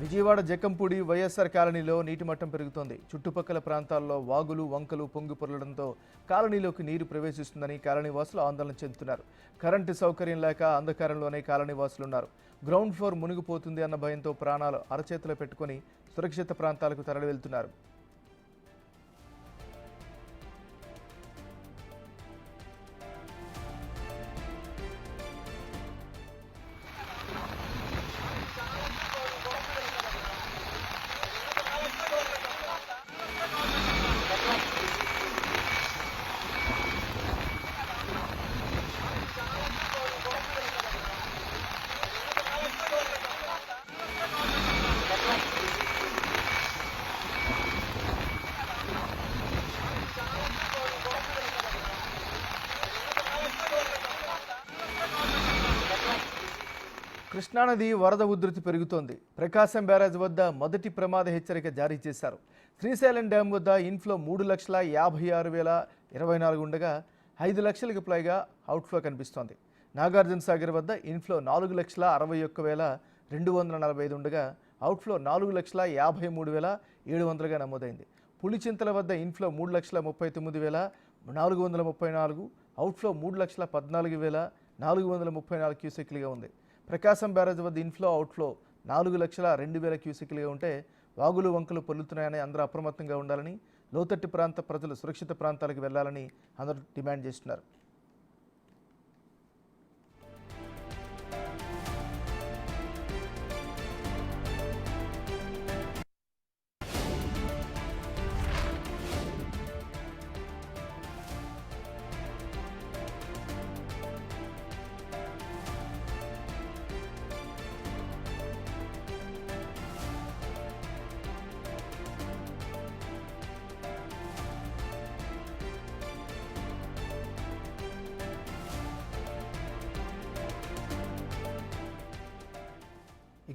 విజయవాడ జక్కంపూడి వైఎస్ఆర్ కాలనీలో నీటి మట్టం పెరుగుతోంది. చుట్టుపక్కల ప్రాంతాల్లో వాగులు వంకలు పొంగి పొరలడంతో కాలనీలోకి నీరు ప్రవేశిస్తుందని కాలనీ వాసులు ఆందోళన చెందుతున్నారు. కరెంటు సౌకర్యం లేక అంధకారంలోనే కాలనీ వాసులున్నారు. గ్రౌండ్ ఫ్లోర్ మునిగిపోతుంది అన్న భయంతో ప్రాణాలు అరచేతిలో పెట్టుకుని సురక్షిత ప్రాంతాలకు తరలి వెళ్తున్నారు. కృష్ణానది వరద ఉధృతి పెరుగుతోంది. ప్రకాశం బ్యారేజ్ వద్ద మొదటి ప్రమాద హెచ్చరిక జారీ చేశారు. శ్రీశైలం డ్యాం వద్ద ఇన్ఫ్లో 3,56,024 ఉండగా 5 లక్షలకు పైగా అవుట్ఫ్లో కనిపిస్తోంది. నాగార్జున సాగర్ వద్ద ఇన్ఫ్లో 4,61,245 ఉండగా అవుట్ఫ్లో 4,53,700గా నమోదైంది. పులిచింతల వద్ద ఇన్ఫ్లో 3,39,434, అవుట్ఫ్లో 3,14,434 క్యూసెక్లుగా ఉంది. ప్రకాశం బ్యారేజ్ వద్ద ఇన్ఫ్లో అవుట్ఫ్లో 4,02,000 క్యూసెక్లుగా ఉంటే వాగులు వంకలు పొల్లుతున్నాయని అందరూ అప్రమత్తంగా ఉండాలని, లోతట్టు ప్రాంత ప్రజలు సురక్షిత ప్రాంతాలకు వెళ్లాలని అందరూ డిమాండ్ చేస్తున్నారు.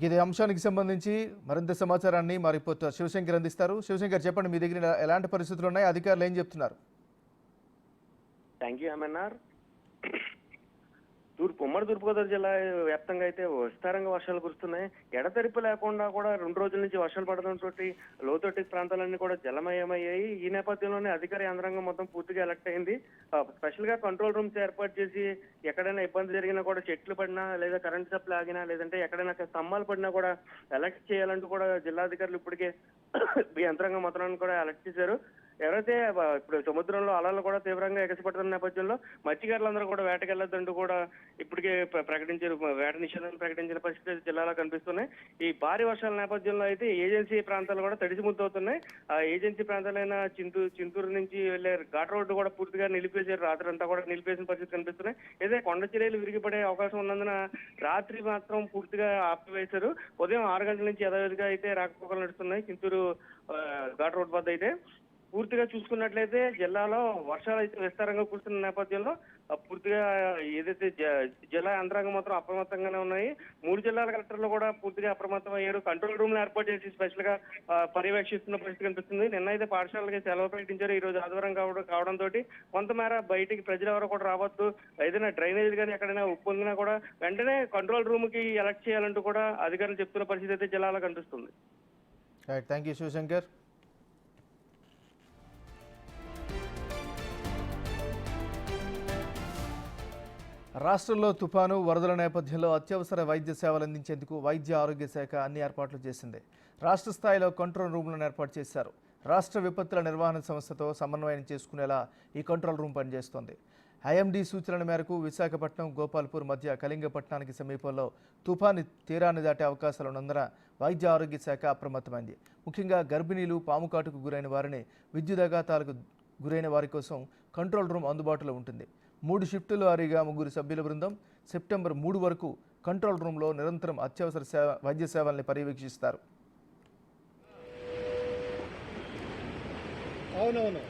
ఇదే అంశానికి సంబంధించి మరింత సమాచారాన్ని మా రిపోర్టర్ శివశంకర్ అందిస్తారు. శివశంకర్, చెప్పండి, మీ దగ్గర ఎలాంటి పరిస్థితులు ఉన్నాయి, అధికారులు ఏం చెప్తున్నారు? Thank you MNR. ఉమ్మడి తూర్పుగోదావరి జిల్లా వ్యాప్తంగా అయితే విస్తారంగా వర్షాలు కురుస్తున్నాయి. ఎడతెరిపి లేకుండా కూడా 2 రోజుల నుంచి వర్షాలు పడడంతో లోతట్టు ప్రాంతాలన్నీ కూడా జలమయమయ్యాయి. ఈ నేపథ్యంలోనే అధికార యంత్రాంగం మొత్తం పూర్తిగా ఎలక్ట్ అయింది. స్పెషల్ గా కంట్రోల్ రూమ్స్ ఏర్పాటు చేసి ఎక్కడైనా ఇబ్బంది జరిగినా కూడా, చెట్లు పడినా లేదా కరెంట్ సప్లై ఆగినా లేదంటే ఎక్కడైనా స్తంభాలు పడినా కూడా ఎలక్ట్ చేయాలంటూ కూడా జిల్లాధికారులు ఇప్పటికే యంత్రాంగం మొత్తాన్ని కూడా ఎలక్ట్ చేశారు. ఎవరైతే ఇప్పుడు సముద్రంలో అలలు కూడా తీవ్రంగా ఎగసిపడుతున్న నేపథ్యంలో మత్స్యకారులందరూ కూడా వేటకెళ్లొద్దంటూ కూడా ఇప్పటికే ప్రకటించారు. వేట నిషేధాన్ని ప్రకటించిన పరిస్థితి జిల్లాలో కనిపిస్తున్నాయి. ఈ భారీ వర్షాల నేపథ్యంలో అయితే ఏజెన్సీ ప్రాంతాలు కూడా తడిసిముద్దవుతున్నాయి. ఆ ఏజెన్సీ ప్రాంతాలైన చింతూరు నుంచి వెళ్లే ఘాట్ రోడ్డు కూడా పూర్తిగా నిలిపేశారు. రాత్రి అంతా కూడా నిలిపేసిన పరిస్థితి కనిపిస్తున్నాయి. అయితే కొండ చర్యలు విరిగిపడే అవకాశం ఉన్నందున రాత్రి మాత్రం పూర్తిగా ఆపివేశారు. ఉదయం 6 గంటల నుంచి యథావిధిగా అయితే రాకపోకలు నడుస్తున్నాయి. చింతూరు ఘాట్ రోడ్ వద్ద అయితే పూర్తిగా చూసుకున్నట్లయితే జిల్లాలో వర్షాలు అయితే విస్తారంగా కురుస్తున్న నేపథ్యంలో పూర్తిగా ఏదైతే జిల్లా యంత్రాంగం మాత్రం అప్రమత్తంగానే ఉన్నాయి. 3 జిల్లాల కలెక్టర్లు కూడా పూర్తిగా అప్రమత్తం అయ్యారు. కంట్రోల్ రూమ్ ఏర్పాటు చేసి స్పెషల్ గా పర్యవేక్షిస్తున్న పరిస్థితి కనిపిస్తుంది. నిన్న అయితే పాఠశాలకి సెలవు ప్రకటించారు. ఈ రోజు ఆదివారం కావడంతో కొంతమేర బయటికి ప్రజలు ఎవరో కూడా రావద్దు, ఏదైనా డ్రైనేజ్ కానీ ఎక్కడైనా ఉప్పొంగినా కూడా వెంటనే కంట్రోల్ రూమ్ కి ఎలక్ట్ చేయాలంటూ కూడా అధికారులు చెప్తున్న పరిస్థితి అయితే జిల్లాలో కనిపిస్తుంది. Thank you Shivashankar. రాష్ట్రంలో తుఫాను వరదల నేపథ్యంలో అత్యవసర వైద్య సేవలు అందించేందుకు వైద్య ఆరోగ్య శాఖ అన్ని ఏర్పాట్లు చేసింది. రాష్ట్ర స్థాయిలో కంట్రోల్ రూమ్లను ఏర్పాటు చేశారు. రాష్ట్ర విపత్తుల నిర్వహణ సంస్థతో సమన్వయం చేసుకునేలా ఈ కంట్రోల్ రూమ్ పనిచేస్తోంది. ఐఎండీ సూచనల మేరకు విశాఖపట్నం, గోపాల్పూర్ మధ్య కళింగపట్నానికి సమీపంలో తుఫాను తీరాన్ని దాటే అవకాశాలు ఉన్నందున వైద్య ఆరోగ్య శాఖ అప్రమత్తమైంది. ముఖ్యంగా గర్భిణీలు, పాము కాటుకు గురైన వారిని, విద్యుదాఘాతాలకు గురైన వారి కోసం కంట్రోల్ రూమ్ అందుబాటులో ఉంటుంది. 3 షిఫ్టుల వారీగా 3 సభ్యుల బృందం సెప్టెంబర్ 3 వరకు కంట్రోల్ రూమ్లో నిరంతరం అత్యవసర వైద్య సేవల్ని పర్యవేక్షిస్తారు. అవునవును.